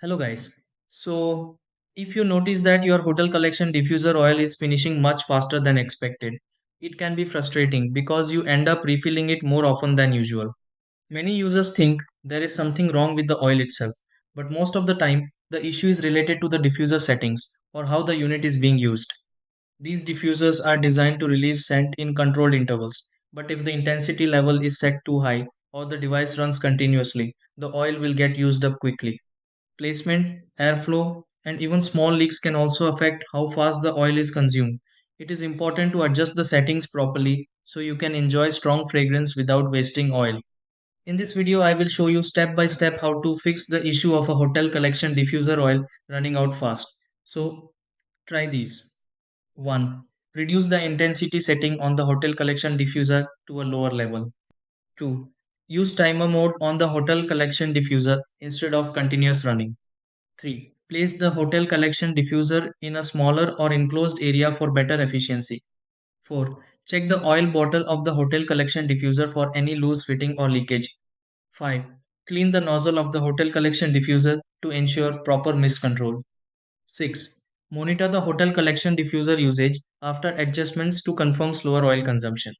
Hello guys. So if you notice that your hotel collection diffuser oil is finishing much faster than expected, it can be frustrating because you end up refilling it more often than usual. Many users think there is something wrong with the oil itself, but most of the time the issue is related to the diffuser settings or how the unit is being used. These diffusers are designed to release scent in controlled intervals, but if the intensity level is set too high or the device runs continuously, the oil will get used up quickly. Placement, airflow, and even small leaks can also affect how fast the oil is consumed. It is important to adjust the settings properly so you can enjoy strong fragrance without wasting oil. In this video, I will show you step by step how to fix the issue of a hotel collection diffuser oil running out fast. So, try these. 1. Reduce the intensity setting on the hotel collection diffuser to a lower level. 2. Use timer mode on the hotel collection diffuser instead of continuous running. 3. Place the hotel collection diffuser in a smaller or enclosed area for better efficiency. 4. Check the oil bottle of the hotel collection diffuser for any loose fitting or leakage. 5. Clean the nozzle of the hotel collection diffuser to ensure proper mist control. 6. Monitor the hotel collection diffuser usage after adjustments to confirm slower oil consumption.